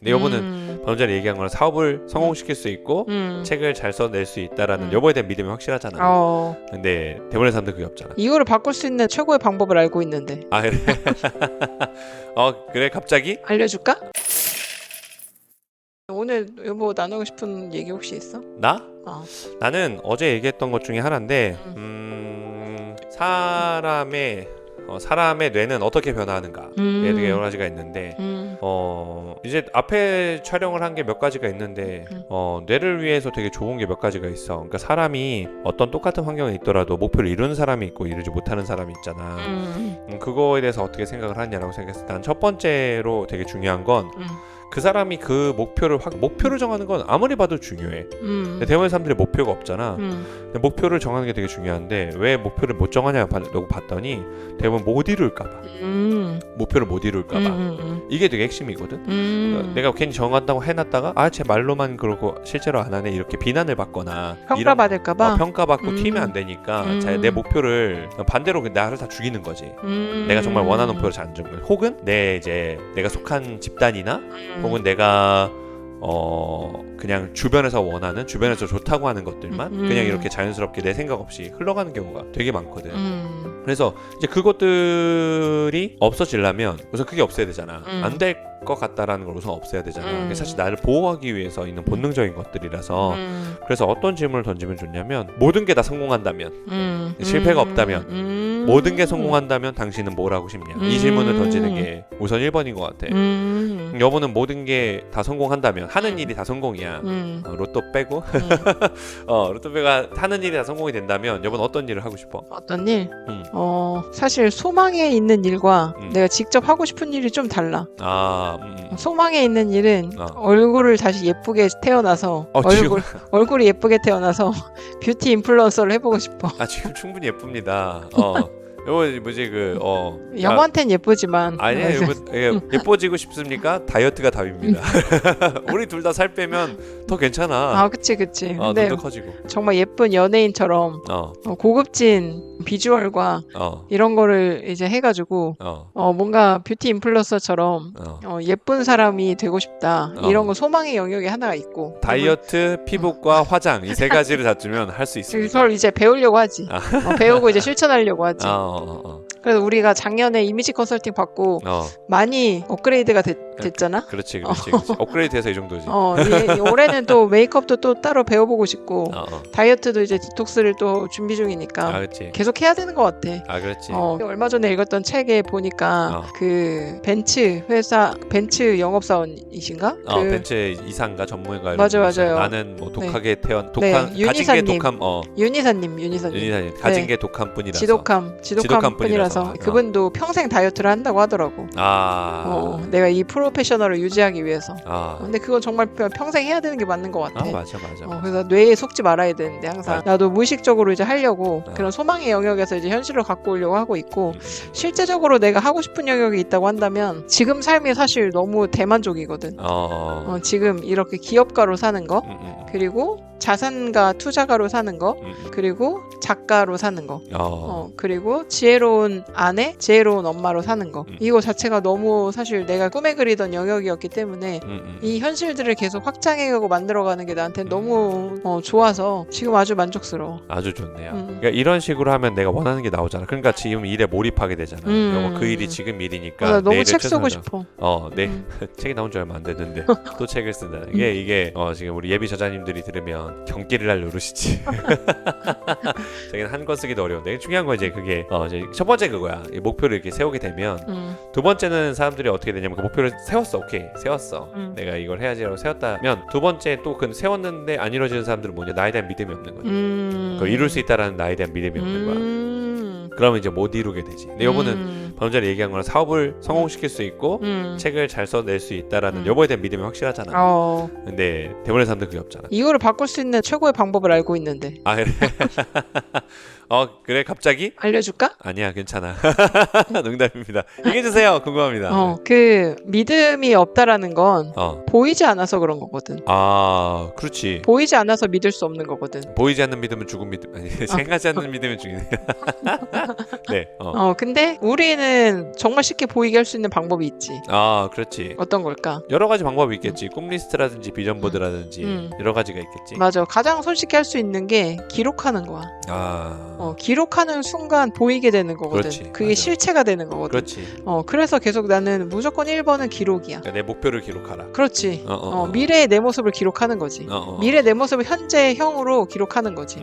근데 여보는 방금 전에 얘기한 거는 사업을 성공시킬 수 있고 책을 잘 써낼 수 있다라는 여보에 대한 믿음이 확실하잖아. 근데 대부분의 사람들 그게 없잖아. 이거를 바꿀 수 있는 최고의 방법을 알고 있는데. 아 그래? 그래 갑자기? 알려줄까? 오늘 여보 나누고 싶은 얘기 혹시 있어? 나? 어. 나는 어제 얘기했던 것 중에 하나인데 사람의 뇌는 어떻게 변화하는가 되게 여러 가지가 있는데 이제 앞에 촬영을 한 게 몇 가지가 있는데 뇌를 위해서 되게 좋은 게 몇 가지가 있어. 그러니까 사람이 어떤 똑같은 환경에 있더라도 목표를 이루는 사람이 있고 이루지 못하는 사람이 있잖아. 그거에 대해서 어떻게 생각을 하냐라고 생각했을 때 난 첫 번째로 되게 중요한 건 그 사람이 그 목표를 정하는 건 아무리 봐도 중요해. 근데 대부분 사람들이 목표가 없잖아. 근데 목표를 정하는 게 되게 중요한데 왜 목표를 못 정하냐고 봤더니 대부분 못 이룰까봐. 목표를 못 이룰까봐. 이게 되게 핵심이거든. 그러니까 내가 괜히 정한다고 해놨다가 쟤 말로만 그러고 실제로 안 하네 이렇게 비난을 받거나 평가받을까봐. 평가받고 튀면 안 되니까 내 목표를 반대로 나를 다 죽이는 거지. 내가 정말 원하는 목표를 잘 안 주는 거야. 혹은 내가 속한 집단이나 혹은 내가 그냥 주변에서 원하는 주변에서 좋다고 하는 것들만 그냥 이렇게 자연스럽게 내 생각 없이 흘러가는 경우가 되게 많거든. 그래서 이제 그것들이 없어지려면 우선 그게 없어야 되잖아. 안 될 것 같다라는 걸 우선 없애야 되잖아. 그게 사실 나를 보호하기 위해서 있는 본능적인 것들이라서 그래서 어떤 질문을 던지면 좋냐면 모든 게 다 성공한다면 실패가 없다면 모든 게 성공한다면 당신은 뭘 하고 싶냐 이 질문을 던지는 게 우선 1번인 것 같아. 여보는 모든 게 다 성공한다면 하는 일이 다 성공이야. 로또 빼고 로또 빼가 하는 일이 다 성공이 된다면 여보는 어떤 일을 하고 싶어? 어떤 일? 사실 소망에 있는 일과 내가 직접 하고 싶은 일이 좀 달라. 소망에 있는 일은 얼굴을 다시 예쁘게 태어나서 얼굴이 예쁘게 태어나서 뷰티 인플루언서를 해보고 싶어. 지금 충분히 예쁩니다. 이거 뭐지 여보한텐 예쁘지만 아니에요. 예뻐지고 싶습니까? 다이어트가 답입니다. 우리 둘 다 살 빼면 더 괜찮아. 그치. 근데 눈도 커지고 정말 예쁜 연예인처럼 고급진 비주얼과 이런 거를 이제 해가지고 뭔가 뷰티 인플루언서처럼 예쁜 사람이 되고 싶다. 이런 거 소망의 영역이 하나가 있고 다이어트, 피부과, 화장 이 세 가지를 잡으면 할 수 있습니다. 그걸 이제 배우려고 하지. 배우고 이제 실천하려고 하지. 그래서 우리가 작년에 이미지 컨설팅 받고 많이 업그레이드가 됐잖아. 그렇지. 업그레이드해서 이 정도지. 올해는 또 메이크업도 또 따로 배워보고 싶고 다이어트도 이제 디톡스를 또 준비 중이니까 계속 해야 되는 것 같아. 그렇지. 얼마 전에 읽었던 책에 보니까 그 벤츠 영업사원이신가? 벤츠 이사인가 전무인가. 맞아요. 나는 뭐 독하게 가진 게 독함. 윤이사님. 가진 게 독한 뿐이라서. 지독한 뿐이라서 그분도 평생 다이어트를 한다고 하더라고. 내가 이 프로페셔널을 유지하기 위해서. 근데 그건 정말 평생 해야 되는 게 맞는 것 같아. 맞아. 그래서 뇌에 속지 말아야 되는데 항상 나도 무의식적으로 이제 하려고 그런 소망의 영역에서 이제 현실로 갖고 오려고 하고 있고 실제적으로 내가 하고 싶은 영역이 있다고 한다면 지금 삶이 사실 너무 대만족이거든. 지금 이렇게 기업가로 사는 거 그리고 자산가 투자가로 사는 거 그리고 작가로 사는 거 그리고 지혜로운 아내 지혜로운 엄마로 사는 거 이거 자체가 너무 사실 내가 꿈에 그리던 영역이었기 때문에 이 현실들을 계속 확장해가고 만들어가는 게 나한테는 너무 좋아서 지금 아주 만족스러워. 아주 좋네요. 그러니까 이런 식으로 하면 내가 원하는 게 나오잖아. 그러니까 지금 일에 몰입하게 되잖아. 그 일이 지금 일이니까 너무 책 쓰고 싶어. 책이 나온 지 얼마 안 됐는데 또 책을 쓴다. 이게 지금 우리 예비 저자님들이 들으면 경기를 할 노릇이지. 자기는 한 권 쓰기도 어려운데 중요한 건 이제 그게 이제 첫 번째 그거야. 이 목표를 이렇게 세우게 되면 두 번째는 사람들이 어떻게 되냐면 그 목표를 세웠어. 내가 이걸 해야지라고 세웠다면 두 번째 또 그 세웠는데 안 이루어지는 사람들은 뭐냐 나에 대한 믿음이 없는 거지. 그걸 이룰 수 있다라는 나에 대한 믿음이 없는 거야. 그러면 이제 못 이루게 되지. 근데 여보는 방금 전에 얘기한 거랑 사업을 성공시킬 수 있고 책을 잘 써낼 수 있다라는 여보에 대한 믿음이 확실하잖아. 근데 대부분의 사람들 그게 없잖아. 이거를 바꿀 수 있는 최고의 방법을 알고 있는데. 그래? 그래 갑자기? 알려줄까? 아니야 괜찮아. 농담입니다. 얘기해주세요. 궁금합니다. 그 믿음이 없다라는 건 보이지 않아서 그런 거거든. 그렇지. 보이지 않아서 믿을 수 없는 거거든. 보이지 않는 믿음은 죽은 믿음. 아니 생각하지 않는 믿음은 죽이네. 네. 근데 우리는 이거는 정말 쉽게 보이게 할 수 있는 방법이 있지. 아, 그렇지. 어떤 걸까? 여러 가지 방법이 있겠지. 꿈 리스트라든지 비전 보드라든지 여러 가지가 있겠지. 맞아. 가장 손쉽게 할 수 있는 게 기록하는 거야. 기록하는 순간 보이게 되는 거거든. 그렇지, 그게 맞아. 실체가 되는 거거든. 그렇지. 그래서 계속 나는 무조건 1번은 기록이야. 그러니까 내 목표를 기록하라. 그렇지. 미래의 내 모습을 기록하는 거지. 미래 내 모습을 현재형으로 기록하는 거지.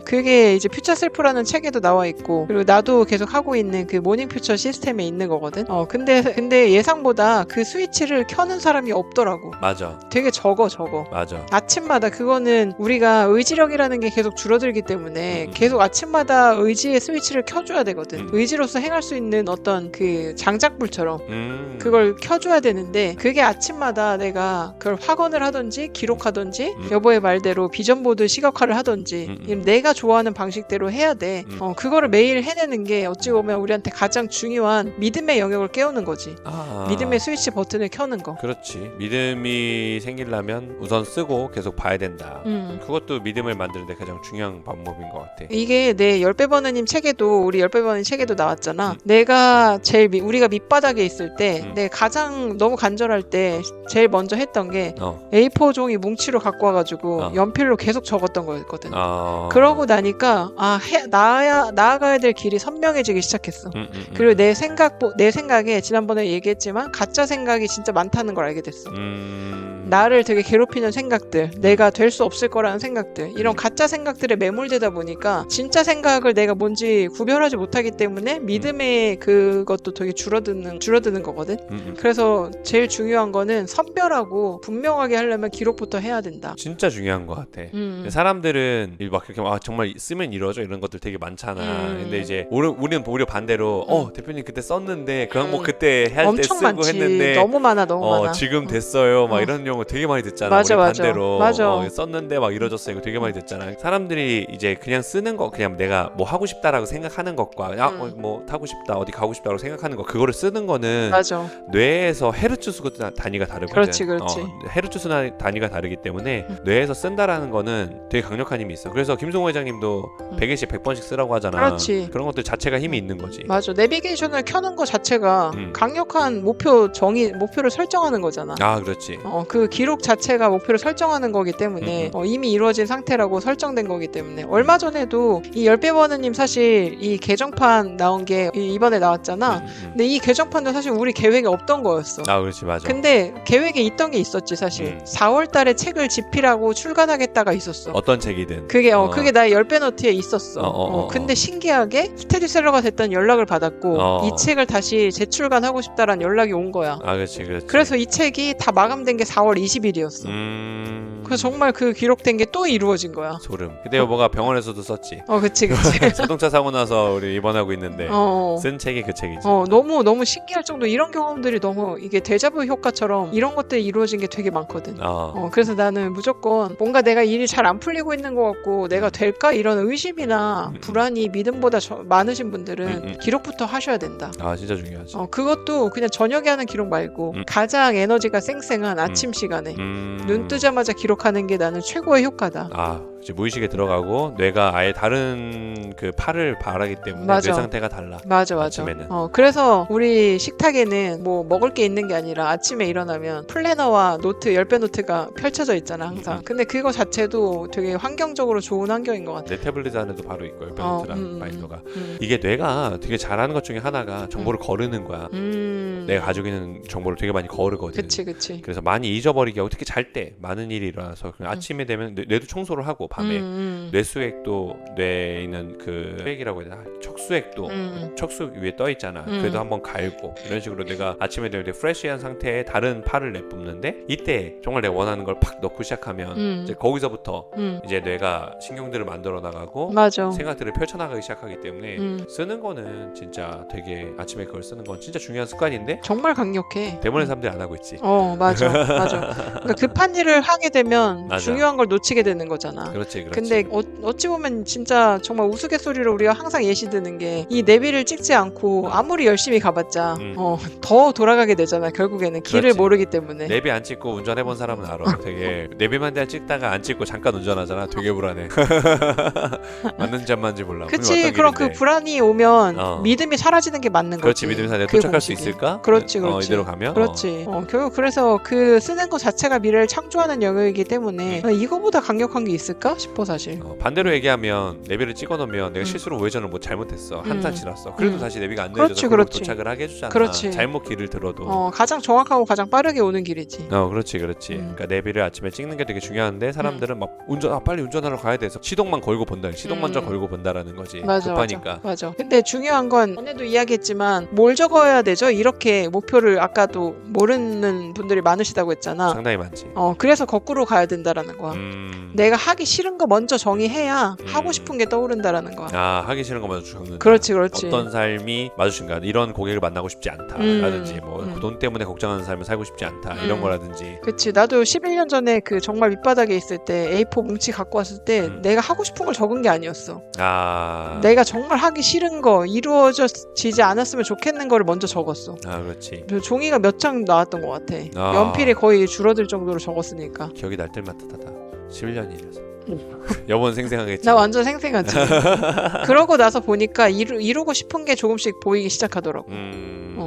그게 이제 퓨처 셀프라는 책에도 나와 있고, 그리고 나도 계속 하고 있는 그 모닝 퓨처 시스템에 있는 거거든. 근데 예상보다 그 스위치를 켜는 사람이 없더라고. 맞아. 되게 적어. 맞아. 아침마다 그거는 우리가 의지력이라는 게 계속 줄어들기 때문에 계속 아침마다 의지의 스위치를 켜줘야 되거든. 의지로서 행할 수 있는 어떤 그 장작불처럼 그걸 켜줘야 되는데, 그게 아침마다 내가 그걸 확언을 하든지 기록하든지 여보의 말대로 비전보드 시각화를 하든지 내가 좋아하는 방식대로 해야 돼. 그거를 매일 해내는 게 어찌 보면 우리한테 가장 중요한 믿음의 영역을 깨우는 거지. 믿음의 스위치 버튼을 켜는 거. 그렇지. 믿음이 생기려면 우선 쓰고 계속 봐야 된다. 그것도 믿음을 만드는데 가장 중요한 방법인 것 같아. 이게 내 10배 버느님 책에도, 우리 10배 버느님 책에도 나왔잖아. 내가 우리가 밑바닥에 있을 때 내가 가장 너무 간절할 때 제일 먼저 했던 게 A4 종이 뭉치로 갖고 와가지고 연필로 계속 적었던 거였거든. 그러고 나니까 나아가야 될 길이 선명해지기 시작했어. 그리고 내 생각에 지난번에 얘기했지만 가짜 생각이 진짜 많다는 걸 알게 됐어. 나를 되게 괴롭히는 생각들, 내가 될 수 없을 거라는 생각들, 이런 가짜 생각들에 매몰되다 보니까 진짜 생각을 내가 뭔지 구별하지 못하기 때문에 믿음의 그것도 되게 줄어드는 거거든. 그래서 제일 중요한 거는 선별하고 분명하게 하려면 기록부터 해야 된다. 진짜 중요한 것 같아. 사람들은 막 그렇게 정말 쓰면 이러죠 이런 것들 되게 많잖아. 근데 이제 우리는 오히려 반대로 대표님 그때 썼는데 그 항목 그때 할 때 쓰고 많지. 했는데 너무 많아. 지금 됐어요 막 이런 경우 되게 많이 듣잖아. 맞아, 우리 맞아. 반대로 맞아. 썼는데 막 이러졌어 이거 되게 많이 듣잖아. 사람들이 이제 그냥 쓰는 거, 그냥 내가 뭐 하고 싶다라고 생각하는 것과 뭐 타고 싶다 어디 가고 싶다라고 생각하는 거, 그거를 쓰는 거는 맞아. 뇌에서 헤르츠 수 단위가 다르거든. 그렇지. 헤르츠 수 단위가 다르기 때문에 뇌에서 쓴다라는 거는 되게 강력한 힘이 있어. 그래서 김성호 회장님도 100일씩 100번씩 쓰라고 하잖아. 그렇지. 그런 것들 자체가 힘이 있는 거지. 맞아. 내비게이션을 켜는 거 자체가 강력한 목표를 설정하는 거잖아. 그렇지. 그 기록 자체가 목표를 설정하는 거기 때문에 이미 이루어진 상태라고 설정된 거기 때문에. 얼마 전에도 이 10배 버느님 사실 이 개정판 나온 게 이번에 나왔잖아. 근데 이 개정판도 사실 우리 계획에 없던 거였어. 그렇지, 맞아. 근데 계획에 있던 게 있었지 사실. 4월 달에 책을 집필하고 출간하겠다가 있었어. 어떤 책이든. 그게 나의 10배 노트에 있었어. 근데 신기하게 스테디셀러가 됐던 연락을 받았고 이 책을 다시 재출간하고 싶다라는 연락이 온 거야. 그렇지. 그래서 이 책이 다 마감된 게 4월 20일이었어. 그래서 정말 그 기록된 게 또 이루어진 거야. 소름. 그때 여보가 병원에서도 썼지. 그치. 자동차 사고 나서 우리 입원하고 있는데 쓴 책이 그 책이지. 너무 신기할 정도. 이런 경험들이 너무 이게 데자부 효과처럼 이런 것들이 이루어진 게 되게 많거든. 그래서 나는 무조건 뭔가 내가 일이 잘 안 풀리고 있는 것 같고 내가 될까 이런 의심이나 불안이 믿음보다 많으신 분들은 기록부터 하셔야 된다. 진짜 중요하지. 그것도 그냥 저녁에 하는 기록 말고 가장 에너지가 쌩쌩한 아침 시간에 눈 뜨자마자 기록하는 게 나는 최고의 효과다. 이제 무의식에 들어가고 뇌가 아예 다른 그 팔을 바라기 때문에 맞아. 뇌 상태가 달라. 맞아. 아침에는. 그래서 우리 식탁에는 뭐 먹을 게 있는 게 아니라 아침에 일어나면 플래너와 노트 10배 노트가 펼쳐져 있잖아 항상. 근데 그거 자체도 되게 환경적으로 좋은 환경인 것 같아. 내 태블릿 안에도 바로 있고 10배 노트랑 바인더가. 이게 뇌가 되게 잘하는 것 중에 하나가 정보를 거르는 거야. 내가 가지고 있는 정보를 되게 많이 거르거든. 그치. 그래서 많이 잊어버리게 하고 특히 잘 때 많은 일이 일어나서 아침에 되면 뇌도 청소를 하고 밤에 뇌수액도 뇌에 있는 그 수액이라고 해야 되나? 척수액도 척수 위에 떠 있잖아. 그래도 한번 갈고 이런 식으로 내가 아침에 되면 되게 프레시한 상태에 다른 팔을 내뿜는데 이때 정말 내가 원하는 걸 팍 넣고 시작하면 이제 거기서부터 이제 뇌가 신경들을 만들어 나가고 맞아. 생각들을 펼쳐나가기 시작하기 때문에 쓰는 거는 진짜 되게 아침에 그걸 쓰는 건 진짜 중요한 습관인데 정말 강력해. 대부분의 사람들이 안 하고 있지. 맞아. 그러니까 급한 일을 하게 되면 맞아. 중요한 걸 놓치게 되는 거잖아. 그렇지. 근데 어찌 보면 진짜 정말 우스갯소리로 우리가 항상 예시드는 되는 게 이 내비를 찍지 않고 아무리 열심히 가봤자 더 돌아가게 되잖아. 결국에는 길을 그렇지. 모르기 때문에. 내비 안 찍고 운전해본 사람은 알아. 되게 내비만 대한 찍다가 안 찍고 잠깐 운전하잖아. 되게 불안해. 맞는지 안 맞는지 몰라. 그치. 그럼 그 불안이 오면 믿음이 사라지는 게 맞는 그렇지. 거지. 믿음이 사라져. 그 도착할 수 공식이. 있을까? 그렇지, 그렇지. 이대로 가면. 그렇지. 결국 그래서 그 쓰는 것 자체가 미래를 창조하는 영역이기 때문에 이거보다 강력한 게 있을까 싶어 사실. 반대로 얘기하면 내비를 찍어놓으면 내가 실수로 우회전을 못 잘못했어. 한참 지났어. 그래도 다시 내비가 안내해줘서 그렇지. 도착을 하게 해주잖아. 그렇지. 잘못 길을 들어도. 가장 정확하고 가장 빠르게 오는 길이지. 그렇지. 그러니까 내비를 아침에 찍는 게 되게 중요한데 사람들은 막 빨리 운전하러 가야 돼서 시동만 걸고 본다. 시동 먼저 걸고 본다라는 거지. 급하니까. 맞아. 근데 중요한 건 전에도 이야기했지만 뭘 적어야 되죠? 이렇게 목표를 아까도 모르는 분들이 많으시다고 했잖아. 상당히 많지. 그래서 거꾸로 가야 된다라는 거야. 내가 하기 싫은 거 먼저 정의해야 하고 싶은 게 떠오른다라는 거야. 하기 싫은 거 먼저 적는다. 그렇지. 어떤 삶이 마주친가. 이런 고객을 만나고 싶지 않다. 라든지 뭐 돈 때문에 걱정하는 삶을 살고 싶지 않다. 이런 거라든지. 그치. 나도 11년 전에 그 정말 밑바닥에 있을 때 A4 뭉치 갖고 왔을 때 내가 하고 싶은 걸 적은 게 아니었어. 내가 정말 하기 싫은 거, 이루어지지 않았으면 좋겠는 거를 먼저 적었어. 그렇지. 종이가 몇 장 나왔던 것 같아. 연필이 거의 줄어들 정도로 적었으니까. 기억이 날 때마다 11년이라서. 여보는 생생하겠지. 나 완전 생생하지. 그러고 나서 보니까 이루고 싶은 게 조금씩 보이기 시작하더라고.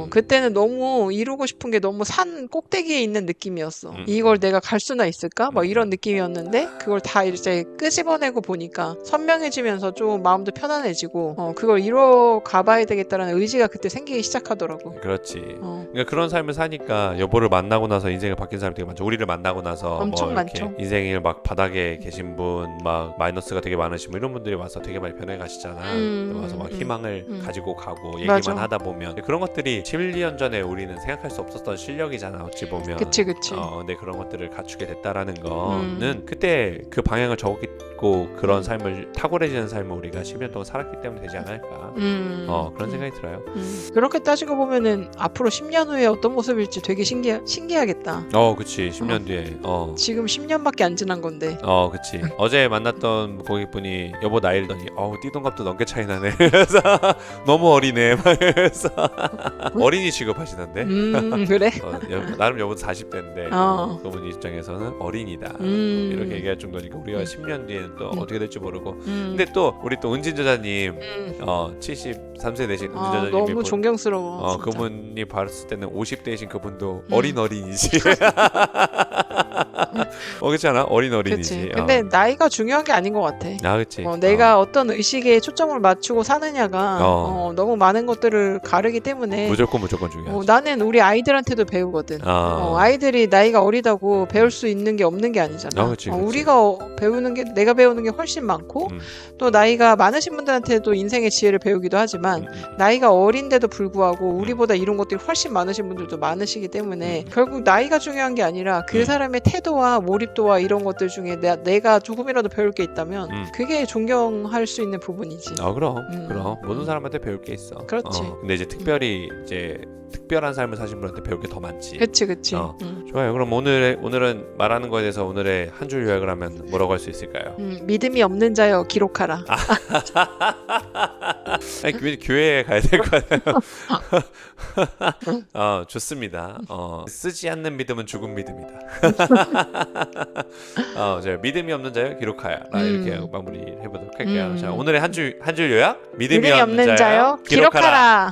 그때는 너무 이루고 싶은 게 너무 산 꼭대기에 있는 느낌이었어. 이걸 내가 갈 수나 있을까? 막 이런 느낌이었는데 그걸 다 이제 끄집어내고 보니까 선명해지면서 좀 마음도 편안해지고 그걸 이뤄 가봐야 되겠다라는 의지가 그때 생기기 시작하더라고. 그렇지. 그러니까 그런 삶을 사니까 여보를 만나고 나서 인생이 바뀐 사람이 되게 많죠. 우리를 만나고 나서 엄청 뭐 이렇게 많죠. 인생이 막 바닥에 계신 분, 막 마이너스가 되게 많으신 분 이런 분들이 와서 되게 많이 변해 가시잖아. 와서 막 희망을 가지고 가고 얘기만 맞아. 하다 보면 그런 것들이 11년 전에 우리는 생각할 수 없었던 실력이잖아. 어찌 보면. 그치. 근데 그런 것들을 갖추게 됐다라는 거는 그때 그 방향을 적었고 그런 삶을 탁월해지는 삶을 우리가 10년 동안 살았기 때문에 되지 않을까. 그런 생각이 들어요. 그렇게 따지고 보면은 앞으로 10년 후에 어떤 모습일지 되게 신기하겠다. 그치. 10년 뒤에. 지금 10년밖에 안 지난 건데. 그치. 어제 만났던 고객분이 여보 나이더니 띠동갑도 넘게 차이 나네. 그래서 너무 어리네. 그래서 어린이 취급하시던데. 그래? 나름 여보도 40대인데 그분 입장에서는 어린이다. 이렇게 얘기할 정도니까 우리가 10년 뒤에는 또 어떻게 될지 모르고. 근데 또 우리 또 은진 저자님 73세 되신 은진 저자님이 너무 존경스러워. 진짜. 그분이 봤을 때는 50대이신 그분도 어린이지. 그렇지 않아? 어린이지. 그치. 근데 나이가 중요한 게 아닌 것 같아. 그치. 내가 어떤 의식에 초점을 맞추고 사느냐가 너무 많은 것들을 가르기 때문에 무조건 중요하지. 나는 우리 아이들한테도 배우거든. 아이들이 나이가 어리다고 배울 수 있는 게 없는 게 아니잖아. 그치. 우리가 내가 배우는 게 훨씬 많고 또 나이가 많으신 분들한테도 인생의 지혜를 배우기도 하지만 나이가 어린데도 불구하고 우리보다 이런 것들이 훨씬 많으신 분들도 많으시기 때문에 결국 나이가 중요한 게 아니라 그 사람의 태도와 몰입도와 이런 것들 중에 내가 조금이라도 배울 게 있다면 그게 존경할 수 있는 부분이지. 그럼 모든 사람한테 배울 게 있어. 그렇지. 근데 이제 특별히 특별한 삶을 사신 분한테 배울 게 더 많지. 그치. 좋아요. 그럼 오늘은 말하는 거에 대해서 오늘의 한 줄 요약을 하면 뭐라고 할 수 있을까요? 믿음이 없는 자여 기록하라. 아니, 교회에 가야 될 거 같아요. 좋습니다. 쓰지 않는 믿음은 죽은 믿음이다. 제가 믿음이 없는 자여 기록하여라 이렇게 마무리 해보도록 할게요. 자, 오늘의 한 줄 요약. 믿음이 없는 자여 기록하라.